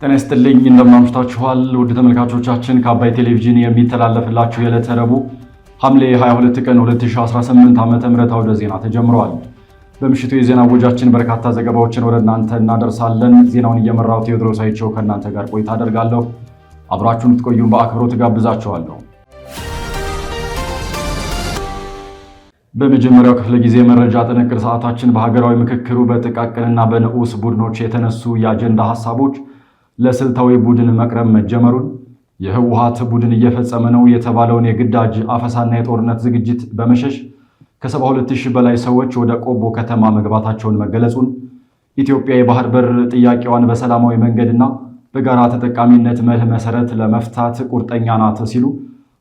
ጤና ይስጥልኝ እንደምናምሽታችኋል ውድ ተመልካቾቻችን ከአባይ ቴሌቪዥን የሚተላለፍላችሁ የዕለተ ረቡዕ ሐምሌ 22 ቀን 2018 ዓ.ም አውደ ዜና ተጀምሯል። በምሽቱ የዜና ወጃችን በርካታ ዘገባዎችን ወደ እናንተ እናደርሳለን። ዜናውን እየመራው ቴዎድሮስ አይቸው ከእናንተ ጋር ቆይታ አደርጋለሁ። አብራችሁን ትቆዩን በአክብሮት ጋብዛችኋለሁ። በመጀመሪያው ክፍለ ጊዜ መረጃ ጥንቅር ሰዓታችን በሀገራዊ ምክክሩ በጥቃቅንና በንዑስ ቡድኖች የተነሱ የአጀንዳ ሐሳቦች ለስልታዊ ቡድን መቅረብ መጀመሩን፣ የህወሓት ቡድን እየፈጸመ ነው የተባለውን የግዳጅ አፈሳና የጦርነት ዝግጅት በመሸሽ ከ72000 በላይ ሰዎች ወደ ቆቦ ከተማ መግባታቸውን መገለጹን፣ ኢትዮጵያ የባህር በር ጥያቄዋን በሰላማዊ መንገድና በጋራ ተጠቃሚነት መርህ መሰረት ለመፍታት ቁርጠኛ ናት ሲሉ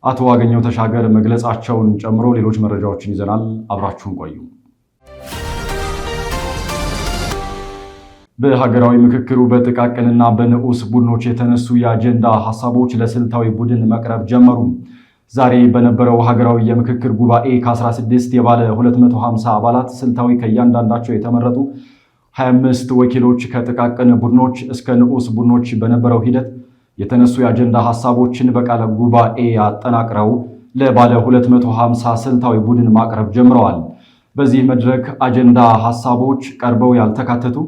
አቶ አገኘሁ ተሻገር መግለጻቸውን ጨምሮ ሌሎች መረጃዎችን ይዘናል። አብራችሁን ቆዩ። በሀገራዊ ምክክሩ በጥቃቅንና በንዑስ ቡድኖች የተነሱ የአጀንዳ ሐሳቦች ለስልታዊ ቡድን መቅረብ ጀመሩ። ዛሬ በነበረው ሀገራዊ የምክክር ጉባኤ ከ16 የባለ 250 አባላት ስልታዊ ከእያንዳንዳቸው የተመረጡ 25 ወኪሎች ከጥቃቅን ቡድኖች እስከ ንዑስ ቡድኖች በነበረው ሂደት የተነሱ የአጀንዳ ሐሳቦችን በቃለ ጉባኤ አጠናቅረው ለባለ 250 ስልታዊ ቡድን ማቅረብ ጀምረዋል። በዚህ መድረክ አጀንዳ ሐሳቦች ቀርበው ያልተካተቱ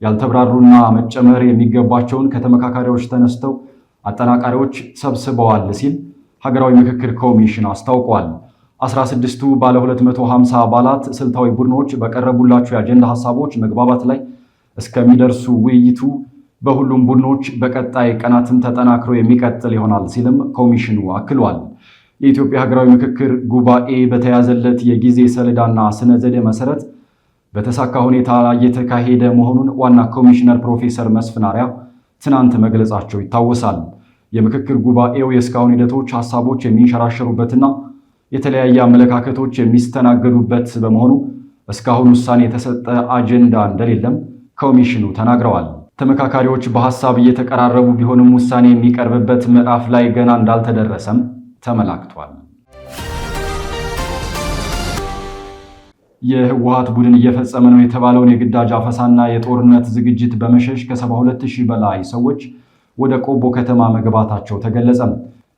ያልተብራሩና መጨመር የሚገባቸውን ከተመካካሪዎች ተነስተው አጠናቃሪዎች ሰብስበዋል ሲል ሀገራዊ ምክክር ኮሚሽን አስታውቋል። 16ቱ ባለ 250 አባላት ስልታዊ ቡድኖች በቀረቡላቸው የአጀንዳ ሐሳቦች መግባባት ላይ እስከሚደርሱ ውይይቱ በሁሉም ቡድኖች በቀጣይ ቀናትም ተጠናክሮ የሚቀጥል ይሆናል ሲልም ኮሚሽኑ አክሏል። የኢትዮጵያ ሀገራዊ ምክክር ጉባኤ በተያዘለት የጊዜ ሰሌዳና ስነ ዘዴ መሰረት በተሳካ ሁኔታ እየተካሄደ መሆኑን ዋና ኮሚሽነር ፕሮፌሰር መስፍን አርአያ ትናንት መግለጻቸው ይታወሳል። የምክክር ጉባኤው የእስካሁን ሂደቶች ሐሳቦች የሚንሸራሸሩበትና የተለያየ አመለካከቶች የሚስተናገዱበት በመሆኑ እስካሁን ውሳኔ የተሰጠ አጀንዳ እንደሌለም ኮሚሽኑ ተናግረዋል። ተመካካሪዎች በሐሳብ እየተቀራረቡ ቢሆንም ውሳኔ የሚቀርብበት ምዕራፍ ላይ ገና እንዳልተደረሰም ተመላክቷል። የህወሓት ቡድን እየፈጸመ ነው የተባለውን የግዳጅ አፈሳና የጦርነት ዝግጅት በመሸሽ ከ72000 በላይ ሰዎች ወደ ቆቦ ከተማ መግባታቸው ተገለጸ።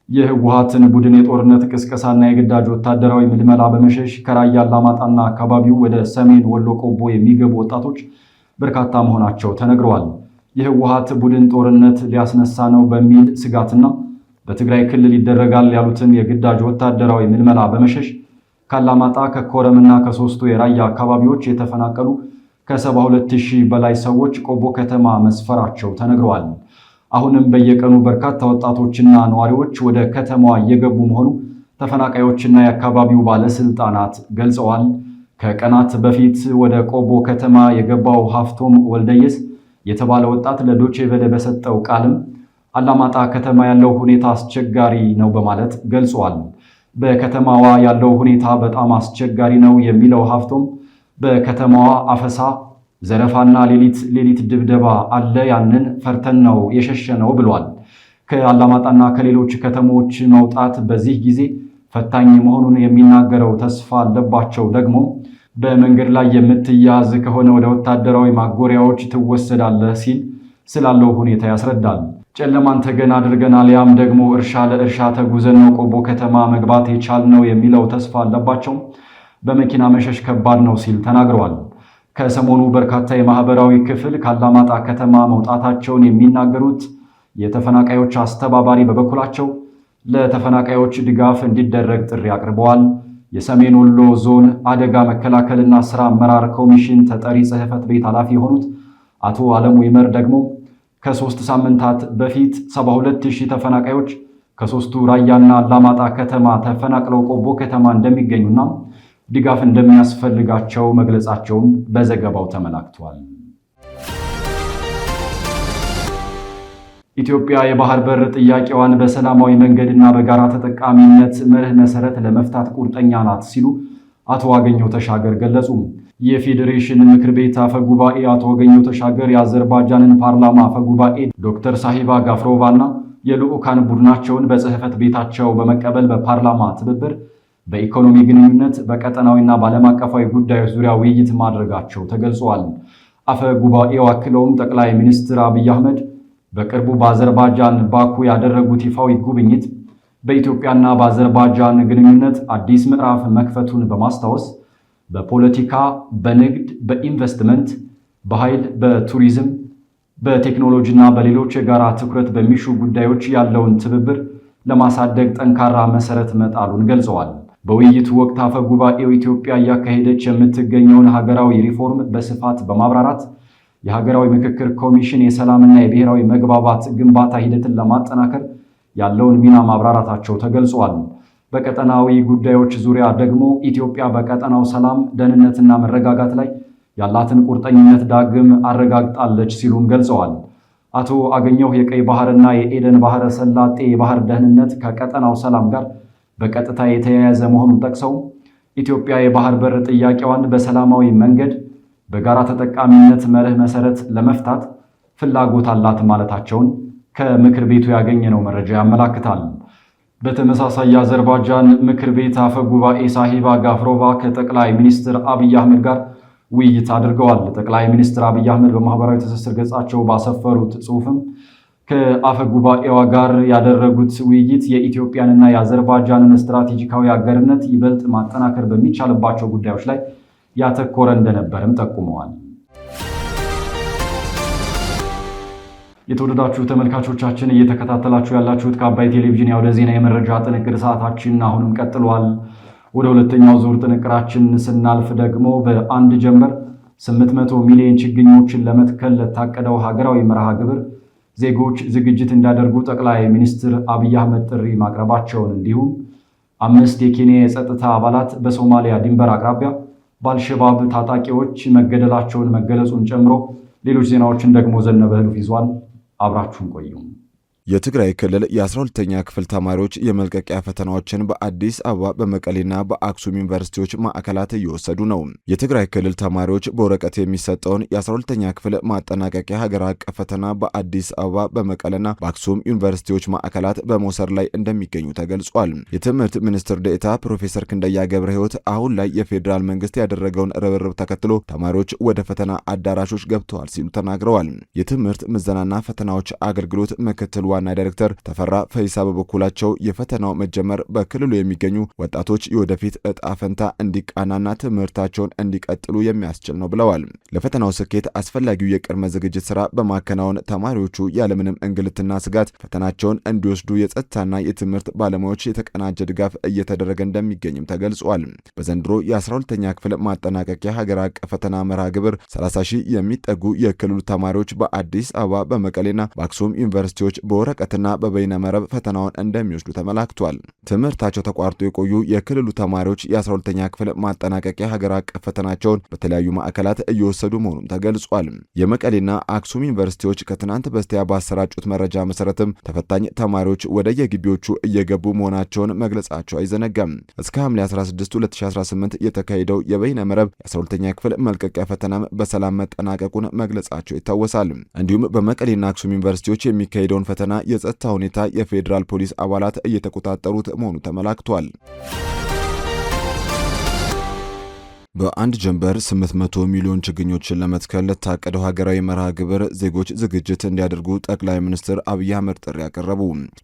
የህወሓትን ቡድን የጦርነት ቅስቀሳና የግዳጅ ወታደራዊ ምልመላ በመሸሽ ከራያ አላማጣና አካባቢው ወደ ሰሜን ወሎ ቆቦ የሚገቡ ወጣቶች በርካታ መሆናቸው ተነግረዋል። የህወሓት ቡድን ጦርነት ሊያስነሳ ነው በሚል ስጋትና በትግራይ ክልል ይደረጋል ያሉትን የግዳጅ ወታደራዊ ምልመላ በመሸሽ ካላማጣ ከኮረምና ከሶስቱ የራያ አካባቢዎች የተፈናቀሉ ከ72000 በላይ ሰዎች ቆቦ ከተማ መስፈራቸው ተነግረዋል። አሁንም በየቀኑ በርካታ ወጣቶችና ነዋሪዎች ወደ ከተማዋ እየገቡ መሆኑ ተፈናቃዮችና የአካባቢው ባለስልጣናት ገልጸዋል። ከቀናት በፊት ወደ ቆቦ ከተማ የገባው ሀፍቶም ወልደየስ የተባለ ወጣት ለዶቼ ቬለ በሰጠው ቃልም አላማጣ ከተማ ያለው ሁኔታ አስቸጋሪ ነው በማለት ገልጿል። በከተማዋ ያለው ሁኔታ በጣም አስቸጋሪ ነው የሚለው ሀፍቶም በከተማዋ አፈሳ፣ ዘረፋና ሌሊት ድብደባ አለ፣ ያንን ፈርተን ነው የሸሸነው ብሏል። ከአላማጣና ከሌሎች ከተሞች መውጣት በዚህ ጊዜ ፈታኝ መሆኑን የሚናገረው ተስፋ አለባቸው ደግሞ በመንገድ ላይ የምትያዝ ከሆነ ወደ ወታደራዊ ማጎሪያዎች ትወሰዳለህ ሲል ስላለው ሁኔታ ያስረዳል። ጨለማን ተገን አድርገን አሊያም ደግሞ እርሻ ለእርሻ ተጉዘን ነው ቆቦ ከተማ መግባት የቻልነው የሚለው ተስፋ አለባቸው በመኪና መሸሽ ከባድ ነው ሲል ተናግረዋል። ከሰሞኑ በርካታ የማህበራዊ ክፍል ካላማጣ ከተማ መውጣታቸውን የሚናገሩት የተፈናቃዮች አስተባባሪ በበኩላቸው ለተፈናቃዮች ድጋፍ እንዲደረግ ጥሪ አቅርበዋል። የሰሜን ወሎ ዞን አደጋ መከላከልና ስራ አመራር ኮሚሽን ተጠሪ ጽሕፈት ቤት ኃላፊ የሆኑት አቶ አለሙ ይመር ደግሞ ከ3 ሳምንታት በፊት 72000 ተፈናቃዮች ከሶስቱ ራያና አላማጣ ከተማ ተፈናቅለው ቆቦ ከተማ እንደሚገኙና ድጋፍ እንደሚያስፈልጋቸው መግለጻቸውም በዘገባው ተመላክቷል። ኢትዮጵያ የባህር በር ጥያቄዋን በሰላማዊ መንገድና በጋራ ተጠቃሚነት መርህ መሰረት ለመፍታት ቁርጠኛ ናት ሲሉ አቶ አገኘሁ ተሻገር ገለጹ። የፌዴሬሽን ምክር ቤት አፈ ጉባኤ አቶ አገኘሁ ተሻገር የአዘርባይጃንን ፓርላማ አፈ ጉባኤ ዶክተር ሳሂባ ጋፍሮቫና የልዑካን ቡድናቸውን በጽሕፈት ቤታቸው በመቀበል በፓርላማ ትብብር በኢኮኖሚ ግንኙነት በቀጠናዊና በዓለም አቀፋዊ ጉዳዮች ዙሪያ ውይይት ማድረጋቸው ተገልጿል። አፈ ጉባኤው አክለውም ጠቅላይ ሚኒስትር አብይ አህመድ በቅርቡ በአዘርባጃን ባኩ ያደረጉት ይፋዊ ጉብኝት በኢትዮጵያና በአዘርባጃን ግንኙነት አዲስ ምዕራፍ መክፈቱን በማስታወስ በፖለቲካ፣ በንግድ፣ በኢንቨስትመንት፣ በኃይል፣ በቱሪዝም፣ በቴክኖሎጂና በሌሎች የጋራ ትኩረት በሚሹ ጉዳዮች ያለውን ትብብር ለማሳደግ ጠንካራ መሰረት መጣሉን ገልጸዋል። በውይይቱ ወቅት አፈ ጉባኤው ኢትዮጵያ እያካሄደች የምትገኘውን ሀገራዊ ሪፎርም በስፋት በማብራራት የሀገራዊ ምክክር ኮሚሽን የሰላምና የብሔራዊ መግባባት ግንባታ ሂደትን ለማጠናከር ያለውን ሚና ማብራራታቸው ተገልጿል። በቀጠናዊ ጉዳዮች ዙሪያ ደግሞ ኢትዮጵያ በቀጠናው ሰላም፣ ደህንነትና መረጋጋት ላይ ያላትን ቁርጠኝነት ዳግም አረጋግጣለች ሲሉም ገልጸዋል። አቶ አገኘሁ የቀይ ባህርና የኤደን ባህረ ሰላጤ የባህር ደህንነት ከቀጠናው ሰላም ጋር በቀጥታ የተያያዘ መሆኑን ጠቅሰው ኢትዮጵያ የባህር በር ጥያቄዋን በሰላማዊ መንገድ በጋራ ተጠቃሚነት መርህ መሰረት ለመፍታት ፍላጎት አላት ማለታቸውን ከምክር ቤቱ ያገኘነው መረጃ ያመላክታል። በተመሳሳይ የአዘርባጃን ምክር ቤት አፈ ጉባኤ ሳሂባ ጋፍሮቫ ከጠቅላይ ሚኒስትር አብይ አህመድ ጋር ውይይት አድርገዋል። ጠቅላይ ሚኒስትር አብይ አህመድ በማህበራዊ ትስስር ገጻቸው ባሰፈሩት ጽሑፍም ከአፈ ጉባኤዋ ጋር ያደረጉት ውይይት የኢትዮጵያንና የአዘርባጃንን ስትራቴጂካዊ አጋርነት ይበልጥ ማጠናከር በሚቻልባቸው ጉዳዮች ላይ ያተኮረ እንደነበርም ጠቁመዋል። የተወደዳችሁ ተመልካቾቻችን እየተከታተላችሁ ያላችሁት ከአባይ ቴሌቪዥን የአውደ ዜና የመረጃ ጥንቅር ሰዓታችን አሁንም ቀጥሏል። ወደ ሁለተኛው ዙር ጥንቅራችን ስናልፍ ደግሞ በአንድ ጀንበር 800 ሚሊዮን ችግኞችን ለመትከል ለታቀደው ሀገራዊ መርሃ ግብር ዜጎች ዝግጅት እንዲያደርጉ ጠቅላይ ሚኒስትር አብይ አህመድ ጥሪ ማቅረባቸውን እንዲሁም 5 የኬንያ የጸጥታ አባላት በሶማሊያ ድንበር አቅራቢያ በአልሸባብ ታጣቂዎች መገደላቸውን መገለጹን ጨምሮ ሌሎች ዜናዎችን ደግሞ ዘነበ ህሉፍ ይዟል። አብራችሁን ቆዩ። የትግራይ ክልል የ12ኛ ክፍል ተማሪዎች የመልቀቂያ ፈተናዎችን በአዲስ አበባ በመቀሌና በአክሱም ዩኒቨርሲቲዎች ማዕከላት እየወሰዱ ነው። የትግራይ ክልል ተማሪዎች በወረቀት የሚሰጠውን የ12ኛ ክፍል ማጠናቀቂያ ሀገር አቀፍ ፈተና በአዲስ አበባ በመቀሌና በአክሱም ዩኒቨርሲቲዎች ማዕከላት በመውሰድ ላይ እንደሚገኙ ተገልጿል። የትምህርት ሚኒስትር ዴኤታ ፕሮፌሰር ክንደያ ገብረ ሕይወት አሁን ላይ የፌዴራል መንግስት ያደረገውን ርብርብ ተከትሎ ተማሪዎች ወደ ፈተና አዳራሾች ገብተዋል ሲሉ ተናግረዋል። የትምህርት ምዘናና ፈተናዎች አገልግሎት ምክትል ዋና ዳይሬክተር ተፈራ ፈይሳ በበኩላቸው የፈተናው መጀመር በክልሉ የሚገኙ ወጣቶች የወደፊት እጣ ፈንታ እንዲቃናና ትምህርታቸውን እንዲቀጥሉ የሚያስችል ነው ብለዋል። ለፈተናው ስኬት አስፈላጊው የቅድመ ዝግጅት ስራ በማከናወን ተማሪዎቹ ያለምንም እንግልትና ስጋት ፈተናቸውን እንዲወስዱ የጸጥታና የትምህርት ባለሙያዎች የተቀናጀ ድጋፍ እየተደረገ እንደሚገኝም ተገልጿል። በዘንድሮ የ12ኛ ክፍል ማጠናቀቂያ ሀገር አቀፍ ፈተና መርሃ ግብር 30 ሺህ የሚጠጉ የክልሉ ተማሪዎች በአዲስ አበባ በመቀሌና በአክሱም ዩኒቨርሲቲዎች በወረቀትና በበይነ መረብ ፈተናውን እንደሚወስዱ ተመላክቷል። ትምህርታቸው ተቋርጦ የቆዩ የክልሉ ተማሪዎች የ12ኛ ክፍል ማጠናቀቂያ ሀገር አቀፍ ፈተናቸውን በተለያዩ ማዕከላት እየወሰዱ መሆኑም ተገልጿል። የመቀሌና አክሱም ዩኒቨርሲቲዎች ከትናንት በስቲያ ባሰራጩት መረጃ መሰረትም ተፈታኝ ተማሪዎች ወደ የግቢዎቹ እየገቡ መሆናቸውን መግለጻቸው አይዘነጋም። እስከ ሐምሌ 16 2018 የተካሄደው የበይነ መረብ የ12ኛ ክፍል መልቀቂያ ፈተናም በሰላም መጠናቀቁን መግለጻቸው ይታወሳል። እንዲሁም በመቀሌና አክሱም ዩኒቨርሲቲዎች የሚካሄደውን ፈተና የጸጥታ ሁኔታ የፌዴራል ፖሊስ አባላት እየተቆጣጠሩት መሆኑ ተመላክቷል። በአንድ ጀንበር 800 ሚሊዮን ችግኞችን ለመትከል ለታቀደው ሀገራዊ መርሃ ግብር ዜጎች ዝግጅት እንዲያደርጉ ጠቅላይ ሚኒስትር አብይ አህመድ ጥሪ ያቀረቡ።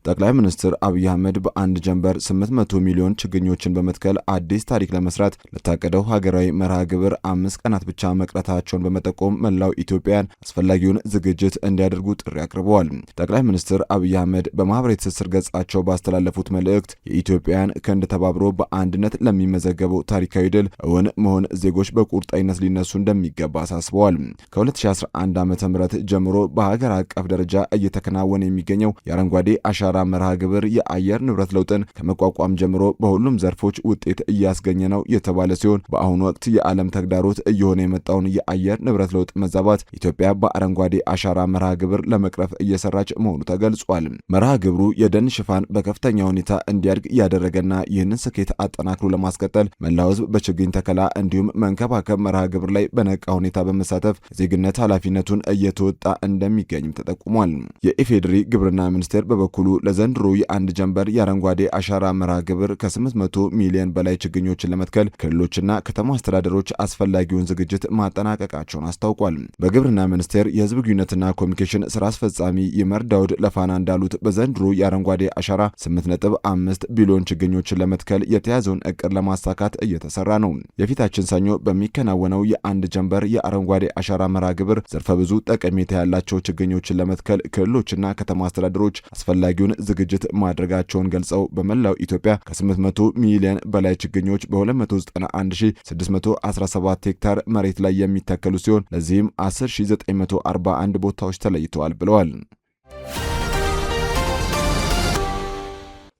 ጠቅላይ ሚኒስትር አብይ አህመድ በአንድ ጀንበር 800 ሚሊዮን ችግኞችን በመትከል አዲስ ታሪክ ለመስራት ለታቀደው ሀገራዊ መርሃ ግብር 5 ቀናት ብቻ መቅረታቸውን በመጠቆም መላው ኢትዮጵያን አስፈላጊውን ዝግጅት እንዲያደርጉ ጥሪ አቅርበዋል። ጠቅላይ ሚኒስትር አብይ አህመድ በማህበራዊ ትስስር ገጻቸው ባስተላለፉት መልእክት የኢትዮጵያን ክንድ ተባብሮ በአንድነት ለሚመዘገበው ታሪካዊ ድል እውን መሆን ዜጎች በቁርጠኝነት ሊነሱ እንደሚገባ አሳስበዋል። ከ2011 ዓ.ም ጀምሮ በሀገር አቀፍ ደረጃ እየተከናወነ የሚገኘው የአረንጓዴ አሻራ መርሃ ግብር የአየር ንብረት ለውጥን ከመቋቋም ጀምሮ በሁሉም ዘርፎች ውጤት እያስገኘ ነው የተባለ ሲሆን በአሁኑ ወቅት የዓለም ተግዳሮት እየሆነ የመጣውን የአየር ንብረት ለውጥ መዛባት ኢትዮጵያ በአረንጓዴ አሻራ መርሃ ግብር ለመቅረፍ እየሰራች መሆኑ ተገልጿል። መርሃ ግብሩ የደን ሽፋን በከፍተኛ ሁኔታ እንዲያድግ ያደረገና ይህንን ስኬት አጠናክሮ ለማስቀጠል መላው ሕዝብ በችግኝ ተከላ እንዲሁም መንከባከብ መርሃ ግብር ላይ በነቃ ሁኔታ በመሳተፍ ዜግነት ኃላፊነቱን እየተወጣ እንደሚገኝም ተጠቁሟል። የኢፌዴሪ ግብርና ሚኒስቴር በበኩሉ ለዘንድሮ የአንድ ጀንበር የአረንጓዴ አሻራ መርሃ ግብር ከ800 ሚሊዮን በላይ ችግኞችን ለመትከል ክልሎችና ከተማ አስተዳደሮች አስፈላጊውን ዝግጅት ማጠናቀቃቸውን አስታውቋል። በግብርና ሚኒስቴር የህዝብ ግንኙነትና ኮሚኒኬሽን ስራ አስፈጻሚ ይመር ዳውድ ለፋና እንዳሉት በዘንድሮ የአረንጓዴ አሻራ 8.5 ቢሊዮን ችግኞችን ለመትከል የተያዘውን እቅድ ለማሳካት እየተሰራ ነው። የፊታችን ሰኞ በሚከናወነው የአንድ ጀንበር የአረንጓዴ አሻራ መርሃ ግብር ዘርፈ ብዙ ጠቀሜታ ያላቸው ችግኞችን ለመትከል ክልሎችና ከተማ አስተዳደሮች አስፈላጊውን ዝግጅት ማድረጋቸውን ገልጸው በመላው ኢትዮጵያ ከ800 ሚሊዮን በላይ ችግኞች በ291617 ሄክታር መሬት ላይ የሚተከሉ ሲሆን ለዚህም 10941 ቦታዎች ተለይተዋል ብለዋል።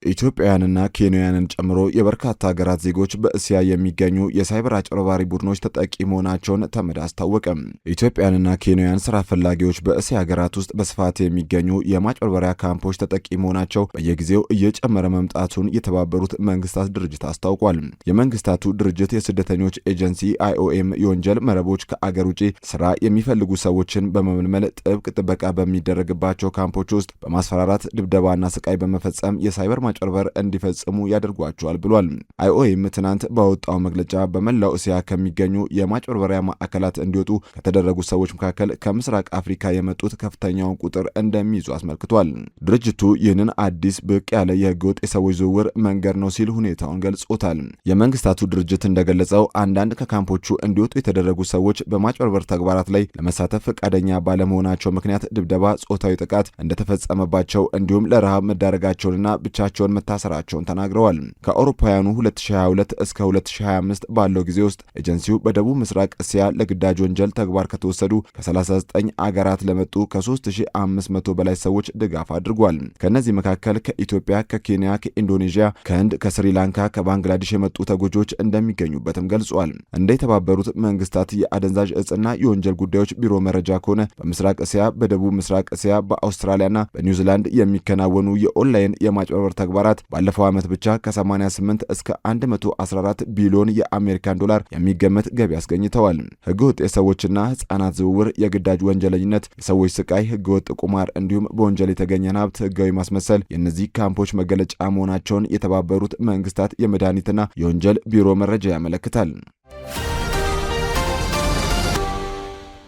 ኢትዮጵያውያንና ኬንያውያንን ጨምሮ የበርካታ ሀገራት ዜጎች በእስያ የሚገኙ የሳይበር አጭበርባሪ ቡድኖች ተጠቂ መሆናቸውን ተመድ አስታወቀ። ኢትዮጵያውያንና ኬንያውያን ስራ ፈላጊዎች በእስያ ሀገራት ውስጥ በስፋት የሚገኙ የማጭበርበሪያ ካምፖች ተጠቂ መሆናቸው በየጊዜው እየጨመረ መምጣቱን የተባበሩት መንግስታት ድርጅት አስታውቋል። የመንግስታቱ ድርጅት የስደተኞች ኤጀንሲ IOM የወንጀል መረቦች ከአገር ውጪ ስራ የሚፈልጉ ሰዎችን በመመልመል ጥብቅ ጥበቃ በሚደረግባቸው ካምፖች ውስጥ በማስፈራራት ድብደባና ስቃይ በመፈጸም የሳይበር ማጭበርበር እንዲፈጽሙ ያደርጓቸዋል ብሏል። IOM ትናንት ባወጣው መግለጫ በመላው እስያ ከሚገኙ የማጭበርበሪያ ማዕከላት እንዲወጡ ከተደረጉ ሰዎች መካከል ከምስራቅ አፍሪካ የመጡት ከፍተኛውን ቁጥር እንደሚይዙ አስመልክቷል። ድርጅቱ ይህንን አዲስ ብቅ ያለ የህገወጥ የሰዎች ዝውውር መንገድ ነው ሲል ሁኔታውን ገልጾታል። የመንግስታቱ ድርጅት እንደገለጸው አንዳንድ ከካምፖቹ እንዲወጡ የተደረጉ ሰዎች በማጭበርበር ተግባራት ላይ ለመሳተፍ ፈቃደኛ ባለመሆናቸው ምክንያት ድብደባ፣ ጾታዊ ጥቃት እንደተፈጸመባቸው እንዲሁም ለረሃብ መዳረጋቸውንና ብቻቸውን መታሰራቸውን ተናግረዋል። ከአውሮፓውያኑ 2022 እስከ 2025 ባለው ጊዜ ውስጥ ኤጀንሲው በደቡብ ምስራቅ እስያ ለግዳጅ ወንጀል ተግባር ከተወሰዱ ከ39 አገራት ለመጡ ከ3500 በላይ ሰዎች ድጋፍ አድርጓል። ከነዚህ መካከል ከኢትዮጵያ፣ ከኬንያ፣ ከኢንዶኔዥያ፣ ከህንድ፣ ከስሪላንካ፣ ከባንግላዴሽ የመጡ ተጎጂዎች እንደሚገኙበትም ገልጿል። እንደ የተባበሩት መንግስታት የአደንዛዥ እጽና የወንጀል ጉዳዮች ቢሮ መረጃ ከሆነ በምስራቅ እስያ፣ በደቡብ ምስራቅ እስያ፣ በአውስትራሊያና በኒውዚላንድ የሚከናወኑ የኦንላይን የማጭበርበር ተግባራት ባለፈው ዓመት ብቻ ከ88 እስከ 114 ቢሊዮን የአሜሪካን ዶላር የሚገመት ገቢ አስገኝተዋል። ህገወጥ የሰዎችና ህጻናት ዝውውር፣ የግዳጅ ወንጀለኝነት፣ የሰዎች ስቃይ፣ ህገወጥ ቁማር እንዲሁም በወንጀል የተገኘን ሀብት ህጋዊ ማስመሰል የእነዚህ ካምፖች መገለጫ መሆናቸውን የተባበሩት መንግስታት የመድኃኒትና የወንጀል ቢሮ መረጃ ያመለክታል።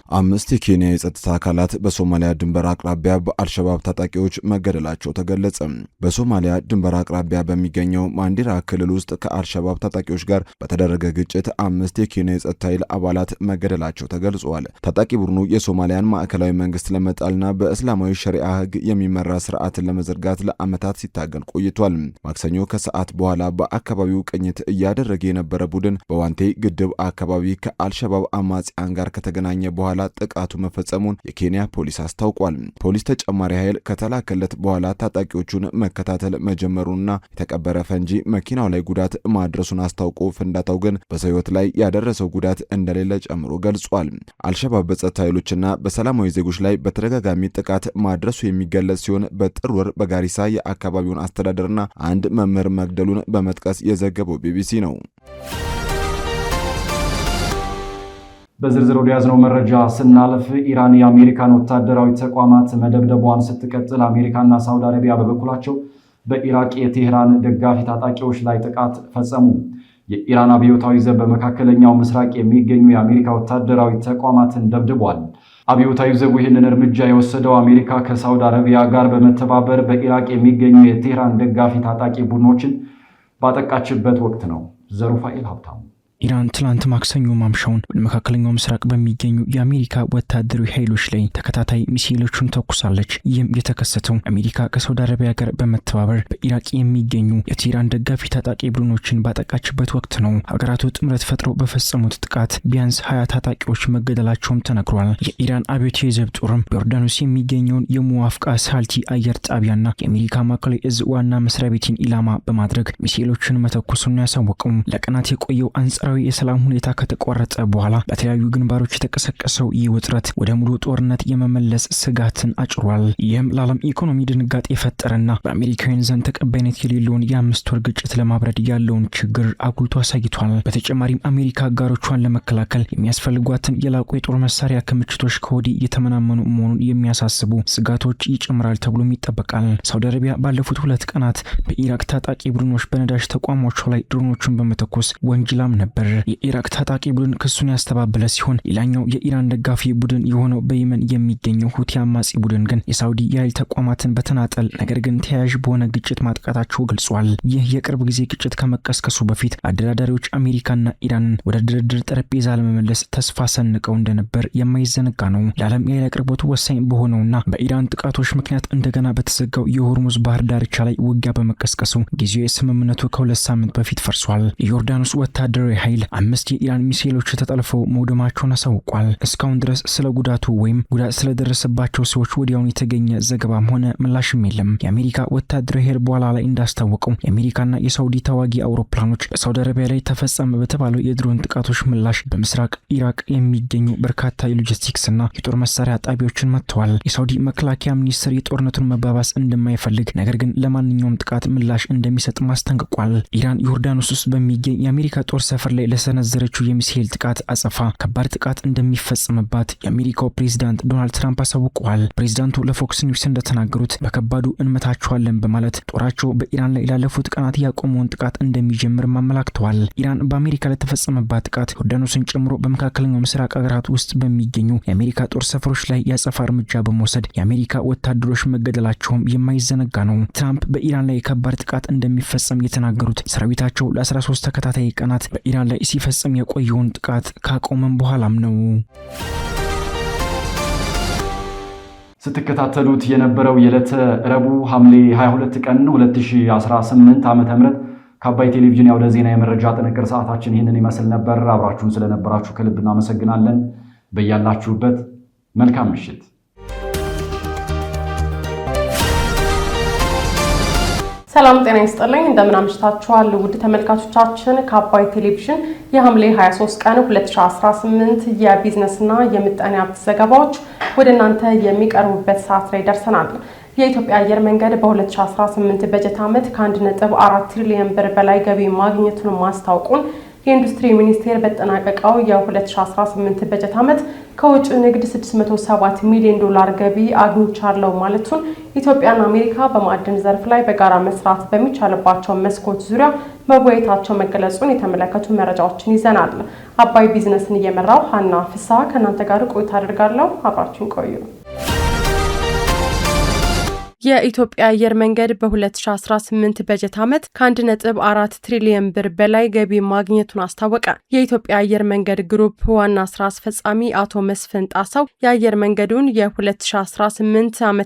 5 የኬንያ የጸጥታ አካላት በሶማሊያ ድንበር አቅራቢያ በአልሸባብ ታጣቂዎች መገደላቸው ተገለጸ። በሶማሊያ ድንበር አቅራቢያ በሚገኘው ማንዲራ ክልል ውስጥ ከአልሸባብ ታጣቂዎች ጋር በተደረገ ግጭት 5 የኬንያ የጸጥታ ኃይል አባላት መገደላቸው ተገልጿል። ታጣቂ ቡድኑ የሶማሊያን ማዕከላዊ መንግስት ለመጣልና በእስላማዊ ሸሪዓ ህግ የሚመራ ስርዓትን ለመዘርጋት ለዓመታት ሲታገል ቆይቷል። ማክሰኞ ከሰዓት በኋላ በአካባቢው ቅኝት እያደረገ የነበረ ቡድን በዋንቴ ግድብ አካባቢ ከአልሸባብ አማጽያን ጋር ከተገናኘ በኋላ ጥቃቱ መፈጸሙን የኬንያ ፖሊስ አስታውቋል። ፖሊስ ተጨማሪ ኃይል ከተላከለት በኋላ ታጣቂዎቹን መከታተል መጀመሩንና የተቀበረ ፈንጂ መኪናው ላይ ጉዳት ማድረሱን አስታውቆ ፍንዳታው ግን በሰው ህይወት ላይ ያደረሰው ጉዳት እንደሌለ ጨምሮ ገልጿል። አልሸባብ በጸጥታ ኃይሎችና በሰላማዊ ዜጎች ላይ በተደጋጋሚ ጥቃት ማድረሱ የሚገለጽ ሲሆን በጥር ወር በጋሪሳ የአካባቢውን አስተዳደርና አንድ መምህር መግደሉን በመጥቀስ የዘገበው ቢቢሲ ነው። በዝርዝር ወደ ያዝነው መረጃ ስናልፍ ኢራን የአሜሪካን ወታደራዊ ተቋማት መደብደቧን ስትቀጥል አሜሪካና ሳውዲ አረቢያ በበኩላቸው በኢራቅ የቴህራን ደጋፊ ታጣቂዎች ላይ ጥቃት ፈጸሙ። የኢራን አብዮታዊ ዘብ በመካከለኛው ምስራቅ የሚገኙ የአሜሪካ ወታደራዊ ተቋማትን ደብድቧል። አብዮታዊ ዘቡ ይህንን እርምጃ የወሰደው አሜሪካ ከሳውዲ አረቢያ ጋር በመተባበር በኢራቅ የሚገኙ የቴህራን ደጋፊ ታጣቂ ቡድኖችን ባጠቃችበት ወቅት ነው። ዘሩፋኤል ሀብታሙ ኢራን ትላንት ማክሰኞ ማምሻውን ወደ መካከለኛው ምስራቅ በሚገኙ የአሜሪካ ወታደራዊ ኃይሎች ላይ ተከታታይ ሚሳኤሎችን ተኩሳለች። ይህም የተከሰተው አሜሪካ ከሳውዲ አረቢያ ጋር በመተባበር በኢራቅ የሚገኙ የቴህራን ደጋፊ ታጣቂ ቡድኖችን ባጠቃችበት ወቅት ነው። ሀገራቱ ጥምረት ፈጥረው በፈጸሙት ጥቃት ቢያንስ 20 ታጣቂዎች መገደላቸውም ተነግሯል። የኢራን አብዮታዊ ዘብ ጦርም በዮርዳኖስ የሚገኘውን የሙዋፍቃ ሳልቲ አየር ጣቢያና የአሜሪካ ማዕከላዊ እዝ ዋና መስሪያ ቤትን ኢላማ በማድረግ ሚሳኤሎችን መተኮሱን ያሳወቀው ለቀናት የቆየው አንጻ አንጻራዊ የሰላም ሁኔታ ከተቋረጠ በኋላ በተለያዩ ግንባሮች የተቀሰቀሰው ይህ ውጥረት ወደ ሙሉ ጦርነት የመመለስ ስጋትን አጭሯል። ይህም ለዓለም ኢኮኖሚ ድንጋጤ የፈጠረና በአሜሪካውያን ዘንድ ተቀባይነት የሌለውን የ5 ወር ግጭት ለማብረድ ያለውን ችግር አጉልቶ አሳይቷል። በተጨማሪም አሜሪካ አጋሮቿን ለመከላከል የሚያስፈልጓትን የላቁ የጦር መሳሪያ ክምችቶች ከወዲህ እየተመናመኑ መሆኑን የሚያሳስቡ ስጋቶች ይጨምራል ተብሎም ይጠበቃል። ሳውዲ አረቢያ ባለፉት 2 ቀናት በኢራቅ ታጣቂ ቡድኖች በነዳጅ ተቋሞቿ ላይ ድሮኖችን በመተኮስ ወንጅላም ነበር። የኢራቅ ታጣቂ ቡድን ክሱን ያስተባበለ ሲሆን ሌላኛው የኢራን ደጋፊ ቡድን የሆነው በየመን የሚገኘው ሁቲ አማጺ ቡድን ግን የሳውዲ የኃይል ተቋማትን በተናጠል ነገር ግን ተያያዥ በሆነ ግጭት ማጥቃታቸው ገልጿል። ይህ የቅርብ ጊዜ ግጭት ከመቀስቀሱ በፊት አደራዳሪዎች አሜሪካና ኢራንን ወደ ድርድር ጠረጴዛ ለመመለስ ተስፋ ሰንቀው እንደነበር የማይዘነጋ ነው። ለዓለም የኃይል አቅርቦቱ ወሳኝ በሆነውና በኢራን ጥቃቶች ምክንያት እንደገና በተዘጋው የሆርሙዝ ባህር ዳርቻ ላይ ውጊያ በመቀስቀሱ ጊዜያዊ ስምምነቱ ከ2 ሳምንት በፊት ፈርሷል። የዮርዳኖስ ወታደራዊ ኃይል 5 የኢራን ሚሳኤሎች ተጠልፈው መውደማቸውን አሳውቋል። እስካሁን ድረስ ስለ ጉዳቱ ወይም ጉዳት ስለደረሰባቸው ሰዎች ወዲያውኑ የተገኘ ዘገባም ሆነ ምላሽም የለም። የአሜሪካ ወታደራዊ ኃይል በኋላ ላይ እንዳስታወቀው የአሜሪካና የሳውዲ ተዋጊ አውሮፕላኖች በሳውዲ አረቢያ ላይ ተፈጸመ በተባለው የድሮን ጥቃቶች ምላሽ በምስራቅ ኢራቅ የሚገኙ በርካታ የሎጂስቲክስና የጦር መሳሪያ ጣቢያዎችን መጥተዋል። የሳውዲ መከላከያ ሚኒስትር የጦርነቱን መባባስ እንደማይፈልግ ነገር ግን ለማንኛውም ጥቃት ምላሽ እንደሚሰጥ ማስጠንቅቋል። ኢራን ዮርዳኖስ ውስጥ በሚገኝ የአሜሪካ ጦር ሰፈር ላይ ለሰነዘረችው የሚሳኤል ጥቃት አጸፋ ከባድ ጥቃት እንደሚፈጸምባት የአሜሪካው ፕሬዝዳንት ዶናልድ ትራምፕ አሳውቀዋል። ፕሬዝዳንቱ ለፎክስ ኒውስ እንደተናገሩት በከባዱ እንመታቸዋለን በማለት ጦራቸው በኢራን ላይ ላለፉት ቀናት ያቆመውን ጥቃት እንደሚጀምር ማመላክተዋል። ኢራን በአሜሪካ ላይ ተፈጸመባት ጥቃት ዮርዳኖስን ጨምሮ በመካከለኛው ምስራቅ ሀገራት ውስጥ በሚገኙ የአሜሪካ ጦር ሰፈሮች ላይ ያጸፋ እርምጃ በመውሰድ የአሜሪካ ወታደሮች መገደላቸውም የማይዘነጋ ነው። ትራምፕ በኢራን ላይ ከባድ ጥቃት እንደሚፈጸም የተናገሩት ሰራዊታቸው ለ13 ተከታታይ ቀናት በኢራን ላይ ሲፈጸም የቆየውን ጥቃት ካቆመም በኋላም ነው። ስትከታተሉት የነበረው የዕለተ ረቡዕ ሐምሌ 22 ቀን 2018 ዓ.ም ከአባይ ቴሌቪዥን ያውደ ዜና የመረጃ ጥንቅር ሰዓታችን ይህንን ይመስል ነበር። አብራችሁን ስለነበራችሁ ከልብ እናመሰግናለን። በያላችሁበት መልካም ምሽት። ሰላም ጤና ይስጥልኝ። እንደምን አምሽታችኋል ውድ ተመልካቾቻችን። ከአባይ ቴሌቪዥን የሐምሌ 23 ቀን 2018 የቢዝነስና የምጣኔ ሀብት ዘገባዎች ወደ እናንተ የሚቀርቡበት ሰዓት ላይ ደርሰናል። የኢትዮጵያ አየር መንገድ በ2018 በጀት ዓመት ከ1.4 ትሪሊዮን ብር በላይ ገቢ ማግኘቱን ማስታወቁን የኢንዱስትሪ ሚኒስቴር በተጠናቀቀው የ2018 በጀት ዓመት ከውጭ ንግድ 607 ሚሊዮን ዶላር ገቢ አግኝቻለሁ ማለቱን ኢትዮጵያና አሜሪካ በማዕድን ዘርፍ ላይ በጋራ መስራት በሚቻልባቸው መስኮች ዙሪያ መወያየታቸው መገለጹን የተመለከቱ መረጃዎችን ይዘናል። አባይ ቢዝነስን እየመራው ሀና ፍስሐ ከእናንተ ጋር ቆይታ አድርጋለሁ። አብራችሁን ቆዩ። የኢትዮጵያ አየር መንገድ በ2018 በጀት ዓመት ከ1.4 ትሪሊዮን ብር በላይ ገቢ ማግኘቱን አስታወቀ። የኢትዮጵያ አየር መንገድ ግሩፕ ዋና ስራ አስፈጻሚ አቶ መስፍን ጣሰው የአየር መንገዱን የ2018 ዓ.ም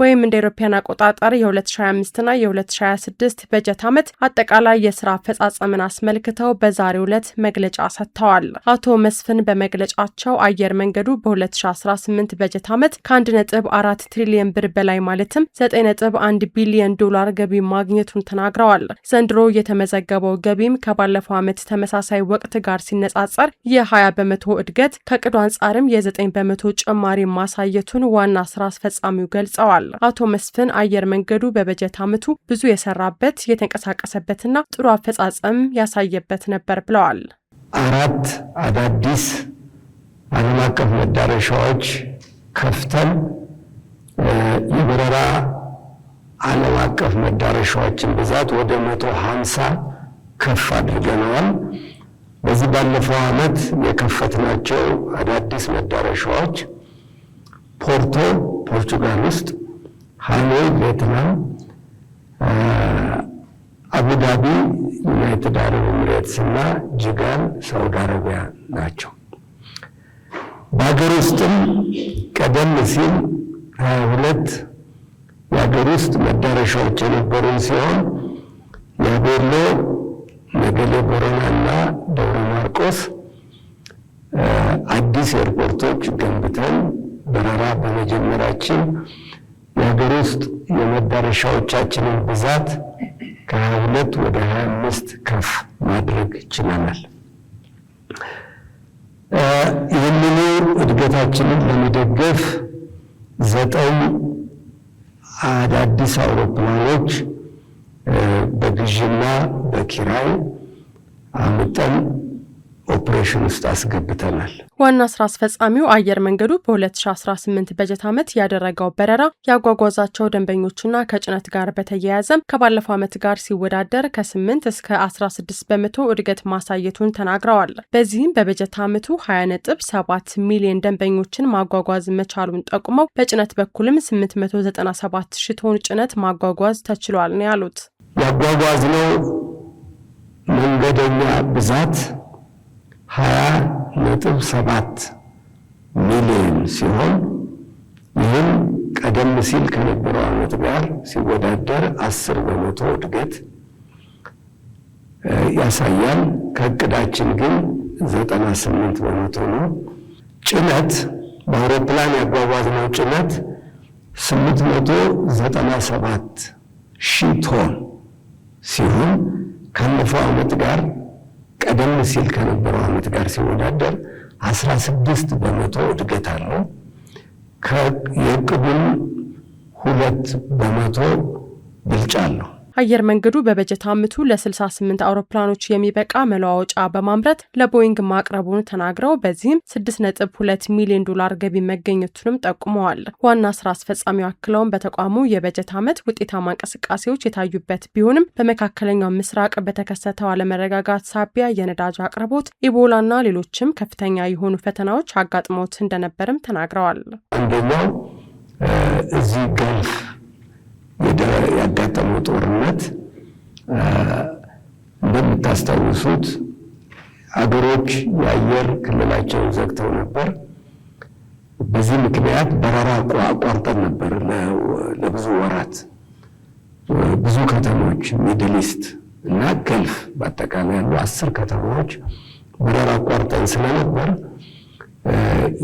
ወይም እንደ አውሮፓውያን አቆጣጠር የ2025ና የ2026 በጀት ዓመት አጠቃላይ የስራ አፈጻጸምን አስመልክተው በዛሬው ዕለት መግለጫ ሰጥተዋል። አቶ መስፍን በመግለጫቸው አየር መንገዱ በ2018 በጀት ዓመት ከ1.4 ትሪሊዮን ብር በላይ ማለትም 9.1 ቢሊዮን ዶላር ገቢ ማግኘቱን ተናግረዋል። ዘንድሮ የተመዘገበው ገቢም ከባለፈው ዓመት ተመሳሳይ ወቅት ጋር ሲነጻጸር የ20 በመቶ እድገት ከቅዱ አንጻርም የ9 በመቶ ጭማሪ ማሳየቱን ዋና ስራ አስፈጻሚው ገልጸዋል። አቶ መስፍን አየር መንገዱ በበጀት ዓመቱ ብዙ የሰራበት የተንቀሳቀሰበትና ጥሩ አፈጻጸም ያሳየበት ነበር ብለዋል። 4 አዳዲስ ዓለም አቀፍ መዳረሻዎች ከፍተን የበረራ ዓለም አቀፍ መዳረሻዎችን ብዛት ወደ 150 ከፍ አድርገናል። በዚህ ባለፈው ዓመት የከፈትናቸው አዳዲስ መዳረሻዎች ፖርቶ ፖርቹጋል ውስጥ፣ ሃኖይ ቪየትናም፣ አቡዳቢ ዩናይትድ አረብ ኤሚሬትስ እና ጅጋን ሳውዲ አረቢያ ናቸው። በሀገር ውስጥም ቀደም ሲል 22 የሀገር ውስጥ መዳረሻዎች የነበሩን ሲሆን የቤሎ፣ ነገሌ ቦረናና ደብረ ማርቆስ አዲስ ኤርፖርቶች ገንብተን በረራ በመጀመራችን የሀገር ውስጥ የመዳረሻዎቻችንን ብዛት ከ22 ወደ 25 ከፍ ማድረግ ችለናል። ይህንኑ እድገታችንን ለመደገፍ 9 አዳዲስ አውሮፕላኖች በግዥና በኪራይ አምጠን ኦፕሬሽን ውስጥ አስገብተናል። ዋና ስራ አስፈጻሚው አየር መንገዱ በ2018 በጀት ዓመት ያደረገው በረራ ያጓጓዛቸው ደንበኞችና ከጭነት ጋር በተያያዘም ከባለፈው ዓመት ጋር ሲወዳደር ከ8 እስከ 16 በመቶ እድገት ማሳየቱን ተናግረዋል። በዚህም በበጀት ዓመቱ 20.7 ሚሊዮን ደንበኞችን ማጓጓዝ መቻሉን ጠቁመው በጭነት በኩልም 897 ሺህ ቶን ጭነት ማጓጓዝ ተችሏል ነው ያሉት። ያጓጓዝነው መንገደኛ ብዛት 20.7 ሚሊዮን ሲሆን ይህም ቀደም ሲል ከነበረው ዓመት ጋር ሲወዳደር 10 በመቶ እድገት ያሳያል። ከእቅዳችን ግን 98 በመቶ ነው። ጭነት በአውሮፕላን ያጓጓዝነው ጭነት 897 ሺህ ቶን ሲሆን ካለፈው ዓመት ጋር ቀደም ሲል ከነበረው ዓመት ጋር ሲወዳደር 16 በመቶ እድገት አለው። የእቅዱን 2 በመቶ ብልጫ አለው። አየር መንገዱ በበጀት ዓመቱ ለ68 አውሮፕላኖች የሚበቃ መለዋወጫ በማምረት ለቦይንግ ማቅረቡን ተናግረው በዚህም 6.2 ሚሊዮን ዶላር ገቢ መገኘቱንም ጠቁመዋል። ዋና ስራ አስፈጻሚው አክለውን በተቋሙ የበጀት ዓመት ውጤታማ እንቅስቃሴዎች የታዩበት ቢሆንም በመካከለኛው ምስራቅ በተከሰተው አለመረጋጋት ሳቢያ የነዳጅ አቅርቦት፣ ኢቦላና ሌሎችም ከፍተኛ የሆኑ ፈተናዎች አጋጥሞት እንደነበርም ተናግረዋል። አንደኛው እዚህ ገልፍ ያጋጠመው ጦርነት እንደምታስታውሱት አገሮች የአየር ክልላቸውን ዘግተው ነበር። በዚህ ምክንያት በረራ አቋርጠን ነበር ለብዙ ወራት። ብዙ ከተሞች ሚድል ኢስት እና ገልፍ በአጠቃላይ ያሉ 10 ከተሞች በረራ አቋርጠን ስለነበር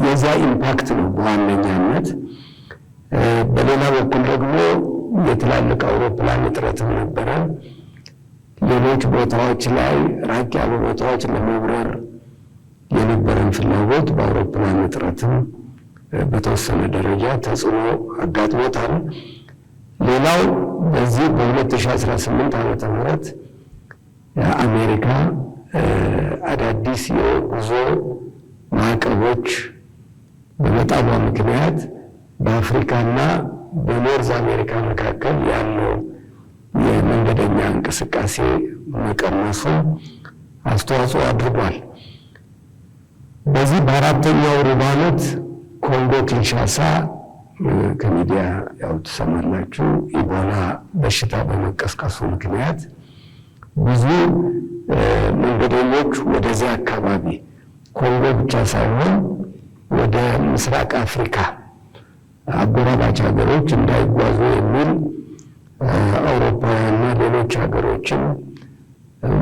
የዛ ኢምፓክት ነው በዋነኛነት። በሌላ በኩል ደግሞ የትላልቅ አውሮፕላን እጥረትም ነበረ። ሌሎች ቦታዎች ላይ ራቅ ያሉ ቦታዎች ለመብረር የነበረን ፍላጎት በአውሮፕላን እጥረትም በተወሰነ ደረጃ ተጽዕኖ አጋጥሞታል። ሌላው በዚህ በ2018 ዓመተ ምህረት አሜሪካ አዳዲስ የጉዞ ማዕቀቦች በመጣሏ ምክንያት በአፍሪካና በኖርዝ አሜሪካ መካከል ያለው የመንገደኛ እንቅስቃሴ መቀነሱ አስተዋጽኦ አድርጓል። በዚህ በአራተኛው ሩብ ዓመት ኮንጎ ኪንሻሳ ከሚዲያ ያው ትሰማላችሁ ኢቦላ በሽታ በመቀስቀሱ ምክንያት ብዙ መንገደኞች ወደዚያ አካባቢ ኮንጎ ብቻ ሳይሆን ወደ ምስራቅ አፍሪካ አጎራባች ሀገሮች እንዳይጓዙ የሚል አውሮፓውያንና ሌሎች ሀገሮችን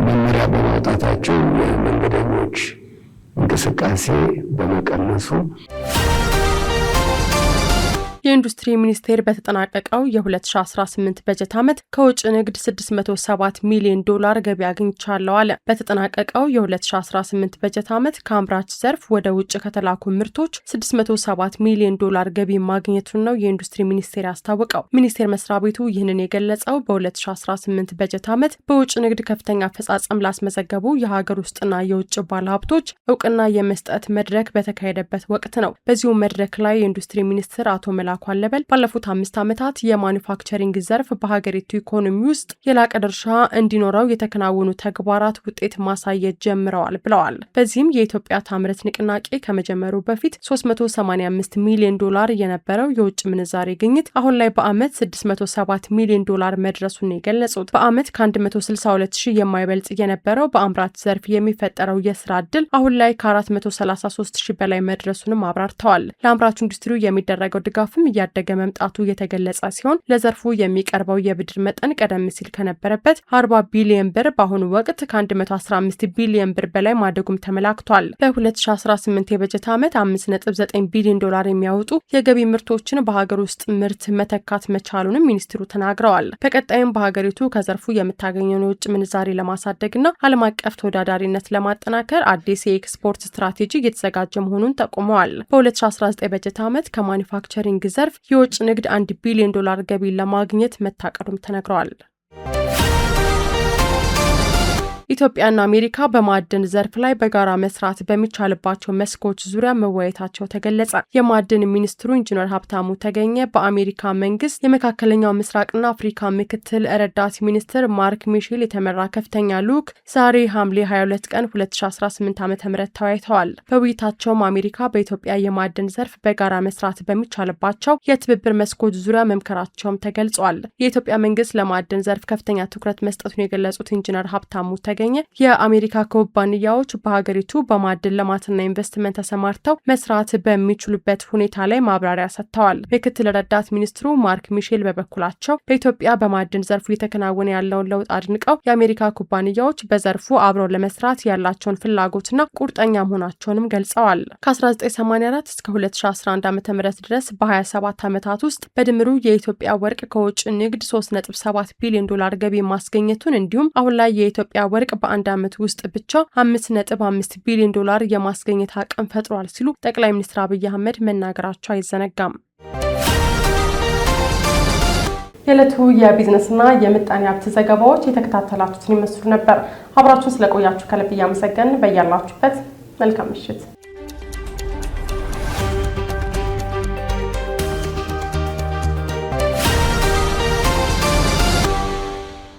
መመሪያ በማውጣታቸው የመንገደኞች እንቅስቃሴ በመቀነሱ የኢንዱስትሪ ሚኒስቴር በተጠናቀቀው የ2018 በጀት ዓመት ከውጭ ንግድ 607 ሚሊዮን ዶላር ገቢ አግኝቻለሁ አለ። በተጠናቀቀው የ2018 በጀት ዓመት ከአምራች ዘርፍ ወደ ውጭ ከተላኩ ምርቶች 607 ሚሊዮን ዶላር ገቢ ማግኘቱን ነው የኢንዱስትሪ ሚኒስቴር ያስታወቀው። ሚኒስቴር መስሪያ ቤቱ ይህንን የገለጸው በ2018 በጀት ዓመት በውጭ ንግድ ከፍተኛ አፈጻጸም ላስመዘገቡ የሀገር ውስጥና የውጭ ባለሀብቶች እውቅና የመስጠት መድረክ በተካሄደበት ወቅት ነው። በዚሁ መድረክ ላይ የኢንዱስትሪ ሚኒስትር አቶ መላኩ አለበል ባለፉት 5 ዓመታት የማኑፋክቸሪንግ ዘርፍ በሀገሪቱ ኢኮኖሚ ውስጥ የላቀ ድርሻ እንዲኖረው የተከናወኑ ተግባራት ውጤት ማሳየት ጀምረዋል ብለዋል። በዚህም የኢትዮጵያ ታምርት ንቅናቄ ከመጀመሩ በፊት 385 ሚሊዮን ዶላር የነበረው የውጭ ምንዛሬ ግኝት አሁን ላይ በአመት 607 ሚሊዮን ዶላር መድረሱን የገለጹት በአመት ከ162 ሺህ የማይበልጥ የነበረው በአምራች ዘርፍ የሚፈጠረው የስራ ዕድል አሁን ላይ ከ433 ሺህ በላይ መድረሱንም አብራርተዋል። ለአምራች ኢንዱስትሪው የሚደረገው ድጋፍ ዓመትም እያደገ መምጣቱ የተገለጸ ሲሆን ለዘርፉ የሚቀርበው የብድር መጠን ቀደም ሲል ከነበረበት 40 ቢሊዮን ብር በአሁኑ ወቅት ከ115 ቢሊዮን ብር በላይ ማደጉም ተመላክቷል። በ2018 የበጀት ዓመት 5.9 ቢሊዮን ዶላር የሚያወጡ የገቢ ምርቶችን በሀገር ውስጥ ምርት መተካት መቻሉንም ሚኒስትሩ ተናግረዋል። በቀጣይም በሀገሪቱ ከዘርፉ የምታገኘውን የውጭ ምንዛሬ ለማሳደግና ዓለም አቀፍ ተወዳዳሪነት ለማጠናከር አዲስ የኤክስፖርት ስትራቴጂ እየተዘጋጀ መሆኑን ጠቁመዋል። በ2019 በጀት ዓመት ከማኒፋክቸሪንግ ዘርፍ የውጭ ንግድ 1 ቢሊዮን ዶላር ገቢ ለማግኘት መታቀዱም ተነግረዋል። ኢትዮጵያና አሜሪካ በማዕድን ዘርፍ ላይ በጋራ መስራት በሚቻልባቸው መስኮች ዙሪያ መወያየታቸው ተገለጸ። የማዕድን ሚኒስትሩ ኢንጂነር ሀብታሙ ተገኘ በአሜሪካ መንግስት የመካከለኛው ምስራቅና አፍሪካ ምክትል ረዳት ሚኒስትር ማርክ ሚሼል የተመራ ከፍተኛ ልዑክ ዛሬ ሐምሌ 22 ቀን 2018 ዓ.ም ተወያይተዋል። በውይይታቸውም አሜሪካ በኢትዮጵያ የማዕድን ዘርፍ በጋራ መስራት በሚቻልባቸው የትብብር መስኮች ዙሪያ መምከራቸውም ተገልጿል። የኢትዮጵያ መንግስት ለማዕድን ዘርፍ ከፍተኛ ትኩረት መስጠቱን የገለጹት ኢንጂነር ሀብታሙ ተገኘ የአሜሪካ ኩባንያዎች በሀገሪቱ በማዕድን ልማትና ኢንቨስትመንት ተሰማርተው መስራት በሚችሉበት ሁኔታ ላይ ማብራሪያ ሰጥተዋል። ምክትል ረዳት ሚኒስትሩ ማርክ ሚሼል በበኩላቸው በኢትዮጵያ በማዕድን ዘርፉ እየተከናወነ ያለውን ለውጥ አድንቀው የአሜሪካ ኩባንያዎች በዘርፉ አብረው ለመስራት ያላቸውን ፍላጎትና ቁርጠኛ መሆናቸውንም ገልጸዋል። ከ1984 እስከ 2011 ዓ.ም ድረስ በ27 ዓመታት ውስጥ በድምሩ የኢትዮጵያ ወርቅ ከውጭ ንግድ 3.7 ቢሊዮን ዶላር ገቢ ማስገኘቱን እንዲሁም አሁን ላይ የኢትዮጵያ ወርቅ በአንድ ዓመት ውስጥ ብቻ 5.5 ቢሊዮን ዶላር የማስገኘት አቅም ፈጥሯል ሲሉ ጠቅላይ ሚኒስትር አብይ አህመድ መናገራቸው አይዘነጋም። የዕለቱ የቢዝነስና የምጣኔ ሀብት ዘገባዎች የተከታተላችሁትን ይመስሉ ነበር። አብራችሁን ስለቆያችሁ ከልብ እያመሰገንን በያላችሁበት መልካም ምሽት